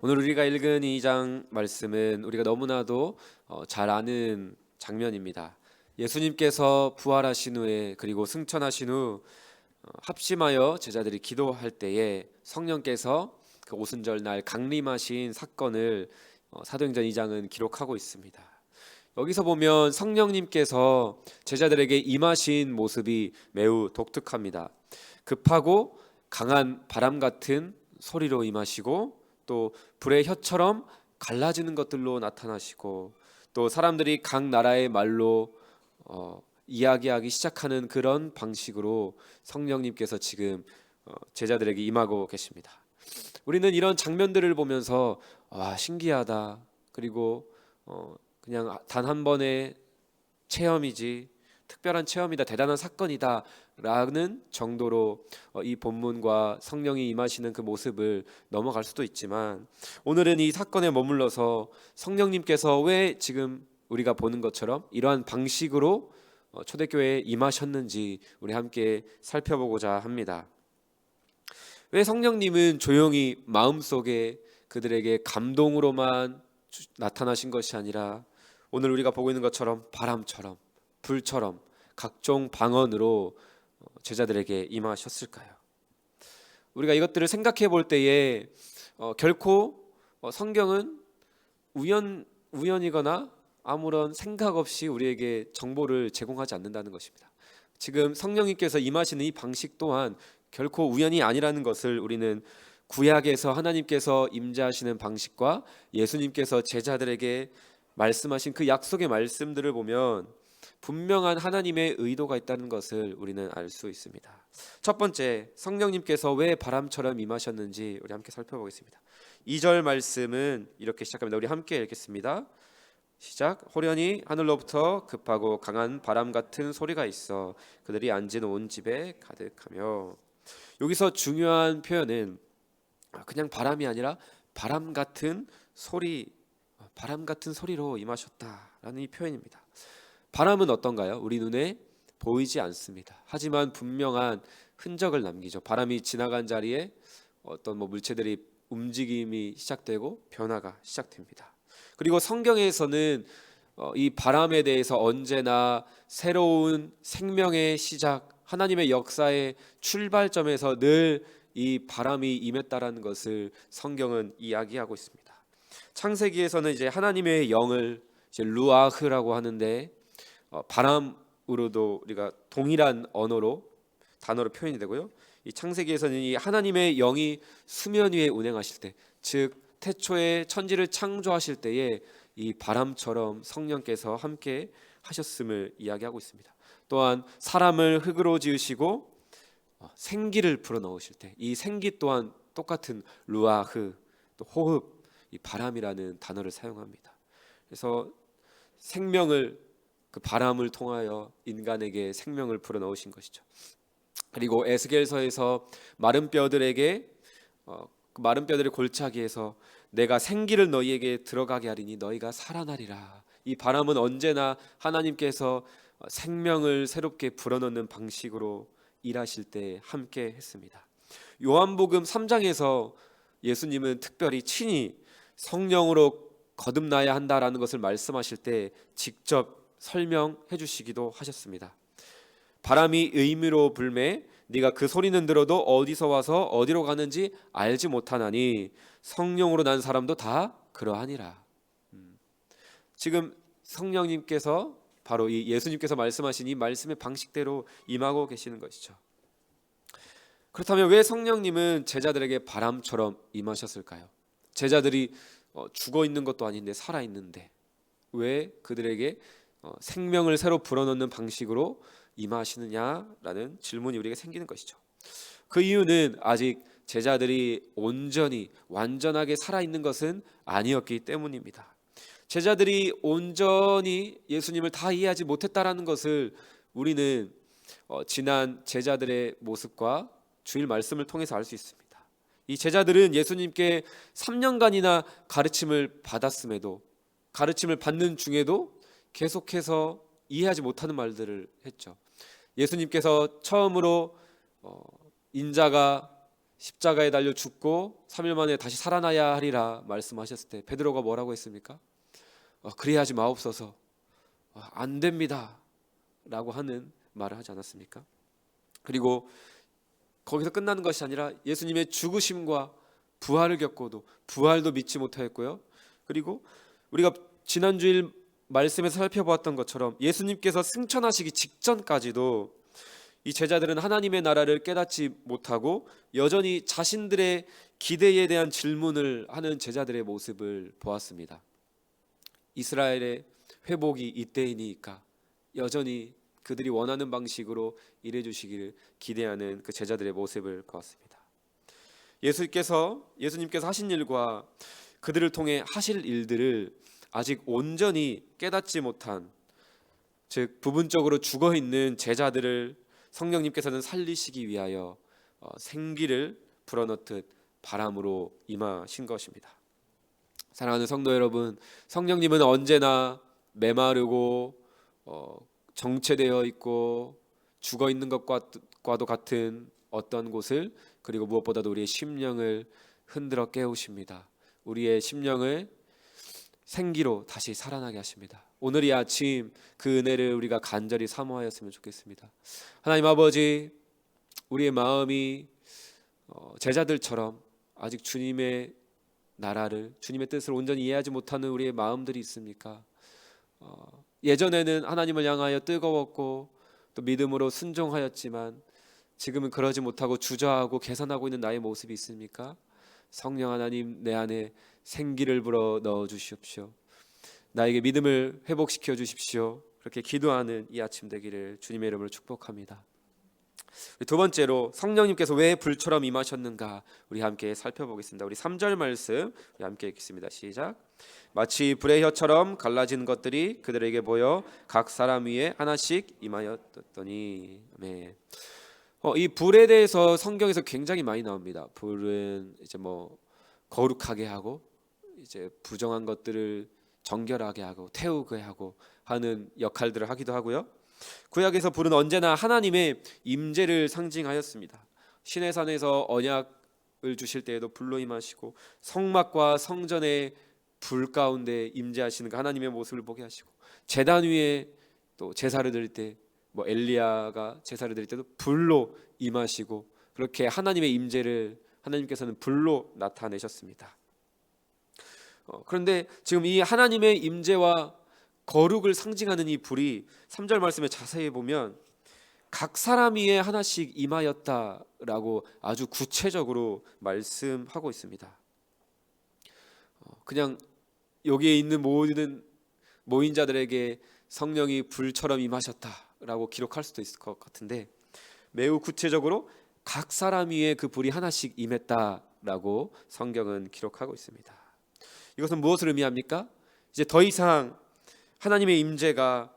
오늘 우리가 읽은 2장 말씀은 우리가 너무나도 잘 아는 장면입니다. 예수님께서 부활하신 후에 그리고 승천하신 후 합심하여 제자들이 기도할 때에 성령께서 그 오순절 날 강림하신 사건을 사도행전 2장은 기록하고 있습니다. 여기서 보면 성령님께서 제자들에게 임하신 모습이 매우 독특합니다. 급하고 강한 바람 같은 소리로 임하시고 또 불의 혀처럼 갈라지는 것들로 나타나시고 또 사람들이 각 나라의 말로 이야기하기 시작하는 그런 방식으로 성령님께서 지금 제자들에게 임하고 계십니다. 우리는 이런 장면들을 보면서 와, 신기하다. 그리고 그냥 단 한 번의 체험이지 특별한 체험이다, 대단한 사건이다 라는 정도로 이 본문과 성령이 임하시는 그 모습을 넘어갈 수도 있지만, 오늘은 이 사건에 머물러서 성령님께서 왜 지금 우리가 보는 것처럼 이러한 방식으로 초대교회에 임하셨는지 우리 함께 살펴보고자 합니다. 왜 성령님은 조용히 마음속에 그들에게 감동으로만 나타나신 것이 아니라 오늘 우리가 보고 있는 것처럼 바람처럼 불처럼 각종 방언으로 제자들에게 임하셨을까요? 우리가 이것들을 생각해 볼 때에 결코 성경은 우연이거나 아무런 생각 없이 우리에게 정보를 제공하지 않는다는 것입니다. 지금 성령님께서 임하시는 이 방식 또한 결코 우연이 아니라는 것을 우리는 구약에서 하나님께서 임재하시는 방식과 예수님께서 제자들에게 말씀하신 그 약속의 말씀들을 보면 분명한 하나님의 의도가 있다는 것을 우리는 알 수 있습니다. 첫 번째, 성령님께서 왜 바람처럼 임하셨는지 우리 함께 살펴보겠습니다. 2절 말씀은 이렇게 시작합니다. 우리 함께 읽겠습니다. 시작. 호련히 하늘로부터 급하고 강한 바람 같은 소리가 있어 그들이 앉은 온 집에 가득하며. 여기서 중요한 표현은 그냥 바람이 아니라 바람 같은 소리로 임하셨다라는 이 표현입니다. 바람은 어떤가요? 우리 눈에 보이지 않습니다. 하지만 분명한 흔적을 남기죠. 바람이 지나간 자리에 어떤 물체들이 움직임이 시작되고 변화가 시작됩니다. 그리고 성경에서는 이 바람에 대해서 언제나 새로운 생명의 시작, 하나님의 역사의 출발점에서 늘 이 바람이 임했다라는 것을 성경은 이야기하고 있습니다. 창세기에서는 이제 하나님의 영을 이제 루아흐라고 하는데 바람으로도 우리가 동일한 단어로 표현이 되고요. 이 창세기에서는 이 하나님의 영이 수면 위에 운행하실 때, 즉 태초에 천지를 창조하실 때에 이 바람처럼 성령께서 함께 하셨음을 이야기하고 있습니다. 또한 사람을 흙으로 지으시고 생기를 불어넣으실 때 이 생기 또한 똑같은 루아흐, 또 호흡, 이 바람이라는 단어를 사용합니다. 그래서 생명을 그 바람을 통하여 인간에게 생명을 불어넣으신 것이죠. 그리고 에스겔서에서 마른 뼈들에게 그 마른 뼈들의 골짜기에서 내가 생기를 너희에게 들어가게 하리니 너희가 살아나리라. 이 바람은 언제나 하나님께서 생명을 새롭게 불어넣는 방식으로 일하실 때 함께 했습니다. 요한복음 3장에서 예수님은 특별히 친히 성령으로 거듭나야 한다라는 것을 말씀하실 때 직접 설명해 주시기도 하셨습니다. 바람이 의미로 불매 네가 그 소리는 들어도 어디서 와서 어디로 가는지 알지 못하나니 성령으로 난 사람도 다 그러하니라. 지금 성령님께서 바로 이 예수님께서 말씀하신 이 말씀의 방식대로 임하고 계시는 것이죠. 그렇다면 왜 성령님은 제자들에게 바람처럼 임하셨을까요? 제자들이 죽어 있는 것도 아닌데 살아 있는데 왜 그들에게 생명을 새로 불어넣는 방식으로 임하시느냐라는 질문이 우리에게 생기는 것이죠. 그 이유는 아직 제자들이 온전히 완전하게 살아있는 것은 아니었기 때문입니다. 제자들이 온전히 예수님을 다 이해하지 못했다라는 것을 우리는 지난 제자들의 모습과 주일 말씀을 통해서 알 수 있습니다. 이 제자들은 예수님께 3년간이나 가르침을 받았음에도, 가르침을 받는 중에도 계속해서 이해하지 못하는 말들을 했죠. 예수님께서 처음으로 인자가 십자가에 달려 죽고 3일 만에 다시 살아나야 하리라 말씀하셨을 때 베드로가 뭐라고 했습니까? 그리하지 마옵소서, 안 됩니다 라고 하는 말을 하지 않았습니까? 그리고 거기서 끝나는 것이 아니라 예수님의 죽으심과 부활을 겪고도 부활도 믿지 못하였고요. 그리고 우리가 지난주일 말씀에서 살펴보았던 것처럼 예수님께서 승천하시기 직전까지도 이 제자들은 하나님의 나라를 깨닫지 못하고 여전히 자신들의 기대에 대한 질문을 하는 제자들의 모습을 보았습니다. 이스라엘의 회복이 이때이니까 여전히 그들이 원하는 방식으로 일해 주시기를 기대하는 그 제자들의 모습을 보았습니다. 예수님께서 하신 일과 그들을 통해 하실 일들을 아직 온전히 깨닫지 못한, 즉 부분적으로 죽어 있는 제자들을 성령님께서는 살리시기 위하여 생기를 불어넣듯 바람으로 임하신 것입니다. 사랑하는 성도 여러분, 성령님은 언제나 메마르고 정체되어 있고 죽어 있는 것과도 같은 어떤 곳을, 그리고 무엇보다도 우리의 심령을 흔들어 깨우십니다. 우리의 심령을 생기로 다시 살아나게 하십니다. 오늘 이 아침 그 은혜를 우리가 간절히 사모하였으면 좋겠습니다. 하나님 아버지, 우리의 마음이 제자들처럼 아직 주님의 나라를, 주님의 뜻을 온전히 이해하지 못하는 우리의 마음들이 있습니까? 예전에는 하나님을 향하여 뜨거웠고 또 믿음으로 순종하였지만 지금은 그러지 못하고 주저하고 계산하고 있는 나의 모습이 있습니까? 성령 하나님, 내 안에 생기를 불어 넣어 주시옵시오. 나에게 믿음을 회복시켜 주십시오. 그렇게 기도하는 이 아침 되기를 주님의 이름으로 축복합니다. 두 번째로 성령님께서 왜 불처럼 임하셨는가 우리 함께 살펴보겠습니다. 우리 3절 말씀 우리 함께 읽겠습니다. 시작. 마치 불의 혀처럼 갈라진 것들이 그들에게 보여 각 사람 위에 하나씩 임하였더니. 아멘. 이 불에 대해서 성경에서 굉장히 많이 나옵니다. 불은 이제 거룩하게 하고 이제 부정한 것들을 정결하게 하고 태우게 하고 하는 역할들을 하기도 하고요. 구약에서 불은 언제나 하나님의 임재를 상징하였습니다. 시내산에서 언약을 주실 때에도 불로 임하시고 성막과 성전의 불 가운데 임재하시는 그 하나님의 모습을 보게 하시고, 제단 위에 또 제사를 드릴 때 엘리야가 제사를 드릴 때도 불로 임하시고, 그렇게 하나님의 임재를 하나님께서는 불로 나타내셨습니다. 그런데 지금 이 하나님의 임재와 거룩을 상징하는 이 불이 3절 말씀에 자세히 보면 각 사람 위에 하나씩 임하였다라고 아주 구체적으로 말씀하고 있습니다. 그냥 여기에 있는 모인 자들에게 성령이 불처럼 임하셨다라고 기록할 수도 있을 것 같은데, 매우 구체적으로 각 사람 위에 그 불이 하나씩 임했다라고 성경은 기록하고 있습니다. 이것은 무엇을 의미합니까? 이제 더 이상 하나님의 임재가,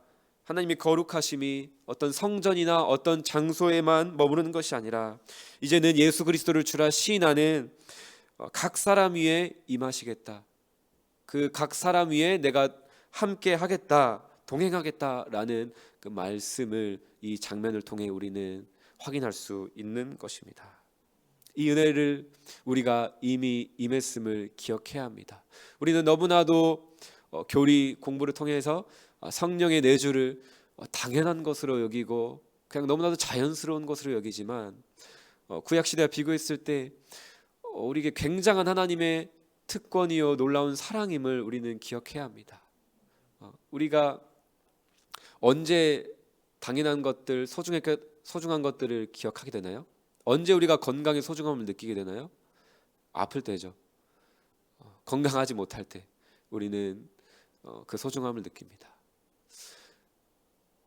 하나님의 거룩하심이 어떤 성전이나 어떤 장소에만 머무르는 것이 아니라 이제는 예수 그리스도를 주라 시인하는 각 사람 위에 임하시겠다. 그 각 사람 위에 내가 함께 하겠다, 동행하겠다라는 그 말씀을 이 장면을 통해 우리는 확인할 수 있는 것입니다. 이 은혜를 우리가 이미 임했음을 기억해야 합니다. 우리는 너무나도 교리 공부를 통해서 성령의 내주를 당연한 것으로 여기고 그냥 너무나도 자연스러운 것으로 여기지만, 구약시대와 비교했을 때 우리에게 굉장한 하나님의 특권이요 놀라운 사랑임을 우리는 기억해야 합니다. 우리가 언제 당연한 것들, 소중한 것들을 기억하게 되나요? 언제 우리가 건강의 소중함을 느끼게 되나요? 아플 때죠. 건강하지 못할 때 우리는 그 소중함을 느낍니다.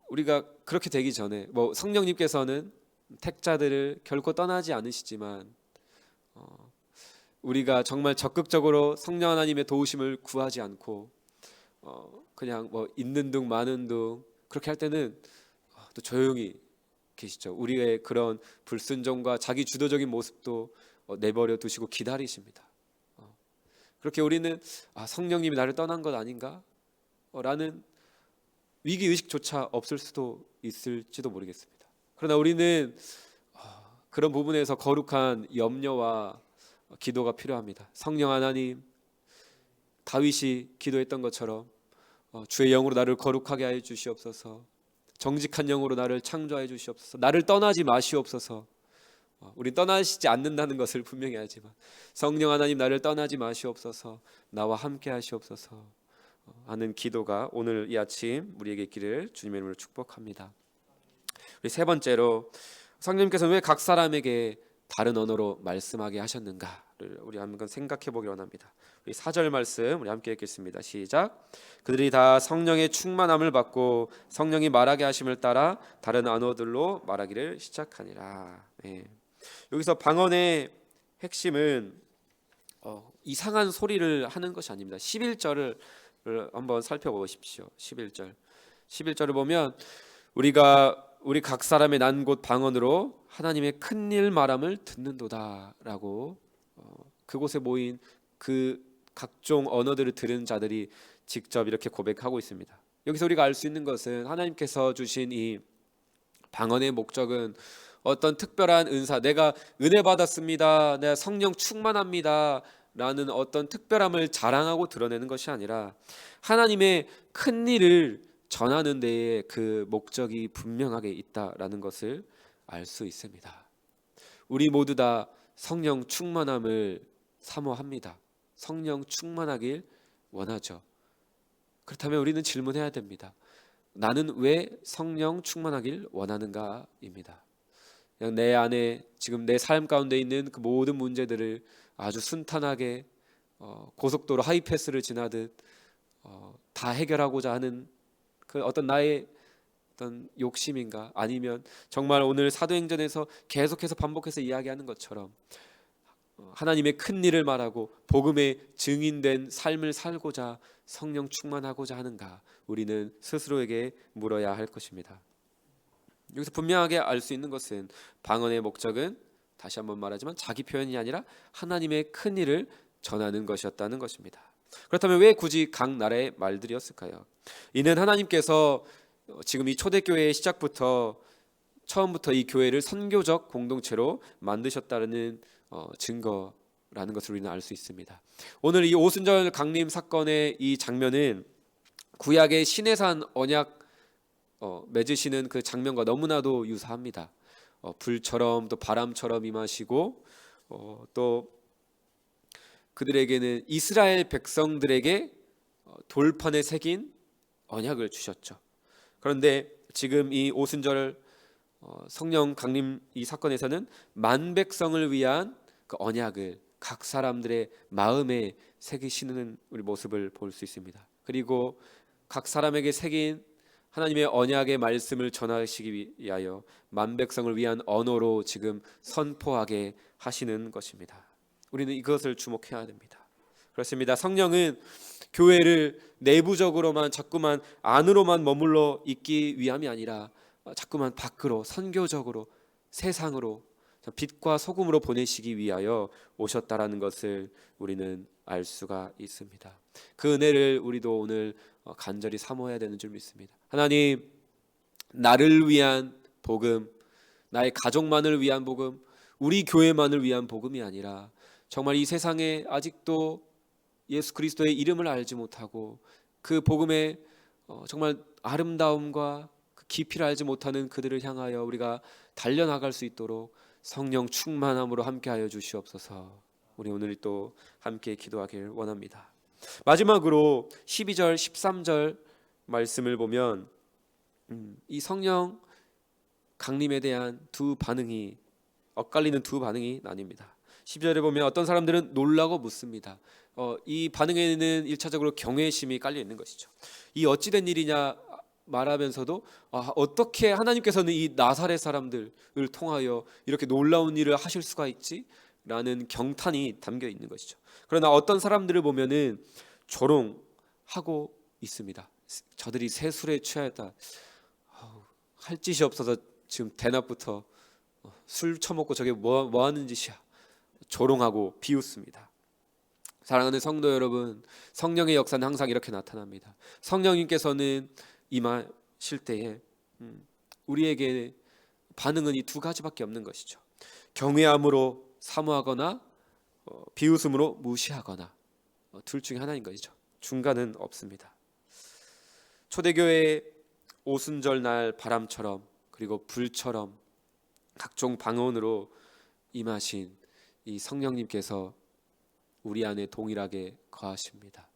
우리가 그렇게 되기 전에 성령님께서는 택자들을 결코 떠나지 않으시지만 우리가 정말 적극적으로 성령 하나님의 도우심을 구하지 않고 그냥 있는 둥 마는 둥 그렇게 할 때는 또 조용히 계시죠. 우리의 그런 불순종과 자기 주도적인 모습도 내버려 두시고 기다리십니다. 그렇게 우리는 성령님이 나를 떠난 것 아닌가? 라는 위기의식조차 없을 수도 있을지도 모르겠습니다. 그러나 우리는 그런 부분에서 거룩한 염려와 기도가 필요합니다. 성령 하나님, 다윗이 기도했던 것처럼 주의 영으로 나를 거룩하게 하여 주시옵소서. 정직한 영으로 나를 창조하여 주시옵소서. 나를 떠나지 마시옵소서. 우리 떠나시지 않는다는 것을 분명히 알지만 성령 하나님 나를 떠나지 마시옵소서. 나와 함께 하시옵소서 하는 기도가 오늘 이 아침 우리에게 있기를 주님의 이름으로 축복합니다. 우리 세 번째로 성령님께서는 왜 각 사람에게 다른 언어로 말씀하게 하셨는가를 우리 한번 생각해 보기 원합니다. 우리 4절 말씀 우리 함께 읽겠습니다. 시작. 그들이 다 성령의 충만함을 받고 성령이 말하게 하심을 따라 다른 언어들로 말하기를 시작하니라. 네. 여기서 방언의 핵심은 이상한 소리를 하는 것이 아닙니다. 11절을 한번 살펴보십시오. 11절을 보면 우리 각 사람의 난 곳 방언으로 하나님의 큰일 말함을 듣는도다라고 그곳에 모인 그 각종 언어들을 들은 자들이 직접 이렇게 고백하고 있습니다. 여기서 우리가 알 수 있는 것은 하나님께서 주신 이 방언의 목적은 어떤 특별한 은사, 내가 은혜 받았습니다, 내가 성령 충만합니다 라는 어떤 특별함을 자랑하고 드러내는 것이 아니라 하나님의 큰 일을 전하는 데에 그 목적이 분명하게 있다라는 것을 알 수 있습니다. 우리 모두 다 성령 충만함을 사모합니다. 성령 충만하길 원하죠. 그렇다면 우리는 질문해야 됩니다. 나는 왜 성령 충만하길 원하는가입니다. 그냥 내 안에 지금 내 삶 가운데 있는 그 모든 문제들을 아주 순탄하게 고속도로 하이패스를 지나듯 다 해결하고자 하는 그 어떤 나의 어떤 욕심인가? 아니면 정말 오늘 사도행전에서 계속해서 반복해서 이야기하는 것처럼 하나님의 큰 일을 말하고 복음의 증인된 삶을 살고자 성령 충만하고자 하는가? 우리는 스스로에게 물어야 할 것입니다. 여기서 분명하게 알 수 있는 것은 방언의 목적은 다시 한번 말하지만 자기 표현이 아니라 하나님의 큰 일을 전하는 것이었다는 것입니다. 그렇다면 왜 굳이 각 나라의 말들이었을까요? 이는 하나님께서 지금 이 초대교회의 시작부터 처음부터 이 교회를 선교적 공동체로 만드셨다는 증거라는 것을 우리는 알 수 있습니다. 오늘 이 오순절 강림 사건의 이 장면은 구약의 시내산 언약 맺으시는 그 장면과 너무나도 유사합니다. 불처럼 또 바람처럼 임하시고 또 그들에게는 이스라엘 백성들에게 돌판에 새긴 언약을 주셨죠. 그런데 지금 이 오순절 성령 강림 이 사건에서는 만 백성을 위한 그 언약을 각 사람들의 마음에 새기시는 우리 모습을 볼 수 있습니다. 그리고 각 사람에게 새긴 하나님의 언약의 말씀을 전하시기 위하여 만 백성을 위한 언어로 지금 선포하게 하시는 것입니다. 우리는 이것을 주목해야 됩니다. 그렇습니다. 성령은 교회를 내부적으로만 자꾸만 안으로만 머물러 있기 위함이 아니라 자꾸만 밖으로 선교적으로 세상으로 빛과 소금으로 보내시기 위하여 오셨다라는 것을 우리는 알 수가 있습니다. 그 은혜를 우리도 오늘 간절히 사모해야 되는 줄 믿습니다. 하나님, 나를 위한 복음, 나의 가족만을 위한 복음, 우리 교회만을 위한 복음이 아니라 정말 이 세상에 아직도 예수 그리스도의 이름을 알지 못하고 그 복음의 정말 아름다움과 그 깊이를 알지 못하는 그들을 향하여 우리가 달려나갈 수 있도록 성령 충만함으로 함께하여 주시옵소서. 우리 오늘 또 함께 기도하길 원합니다. 마지막으로 12절 13절 말씀을 보면 이 성령 강림에 대한 두 반응이 엇갈리는 두 반응이 나뉩니다. 12절에 보면 어떤 사람들은 놀라고 묻습니다. 이 반응에는 1차적으로 경외심이 깔려 있는 것이죠. 이 어찌된 일이냐 말하면서도 어떻게 하나님께서는 이 나사렛 사람들을 통하여 이렇게 놀라운 일을 하실 수가 있지? 라는 경탄이 담겨 있는 것이죠. 그러나 어떤 사람들을 보면은 조롱하고 있습니다. 저들이 새 술에 취하였다. 할 짓이 없어서 지금 대낮부터 술 처먹고 저게 뭐 하는 짓이야. 조롱하고 비웃습니다. 사랑하는 성도 여러분, 성령의 역사는 항상 이렇게 나타납니다. 성령님께서는 임하실 때에 우리에게 반응은 이 두 가지밖에 없는 것이죠. 경외함으로 사모하거나 비웃음으로 무시하거나 둘 중에 하나인 것이죠. 중간은 없습니다. 초대교회의 오순절 날 바람처럼 그리고 불처럼 각종 방언으로 임하신 이 성령님께서 우리 안에 동일하게 거하십니다.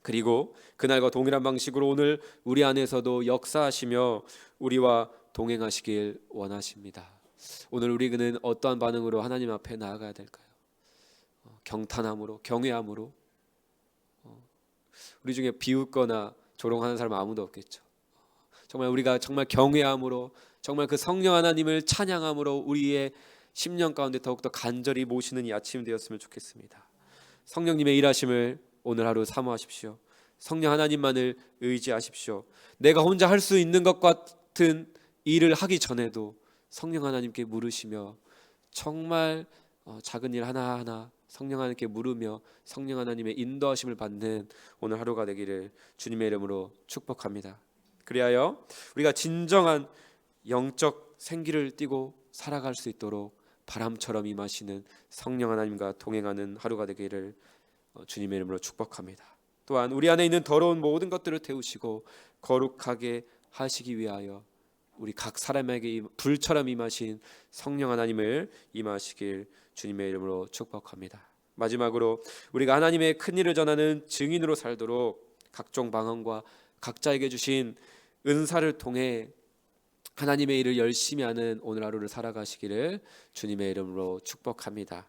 그리고 그날과 동일한 방식으로 오늘 우리 안에서도 역사하시며 우리와 동행하시길 원하십니다. 오늘 우리는 어떠한 반응으로 하나님 앞에 나아가야 될까요? 경탄함으로, 경외함으로. 우리 중에 비웃거나 조롱하는 사람 아무도 없겠죠. 정말 우리가 정말 경외함으로, 정말 그 성령 하나님을 찬양함으로 우리의 심령 가운데 더욱더 간절히 모시는 이 아침 되었으면 좋겠습니다. 성령님의 일하심을 오늘 하루 사모하십시오. 성령 하나님만을 의지하십시오. 내가 혼자 할 수 있는 것 같은 일을 하기 전에도 성령 하나님께 물으시며 정말 작은 일 하나하나 성령 하나님께 물으며 성령 하나님의 인도하심을 받는 오늘 하루가 되기를 주님의 이름으로 축복합니다. 그리하여 우리가 진정한 영적 생기를 띠고 살아갈 수 있도록 바람처럼 임하시는 성령 하나님과 동행하는 하루가 되기를 주님의 이름으로 축복합니다. 또한 우리 안에 있는 더러운 모든 것들을 태우시고 거룩하게 하시기 위하여 우리 각 사람에게 불처럼 임하신 성령 하나님을 임하시길 주님의 이름으로 축복합니다. 마지막으로 우리가 하나님의 큰 일을 전하는 증인으로 살도록 각종 방언과 각자에게 주신 은사를 통해 하나님의 일을 열심히 하는 오늘 하루를 살아가시기를 주님의 이름으로 축복합니다.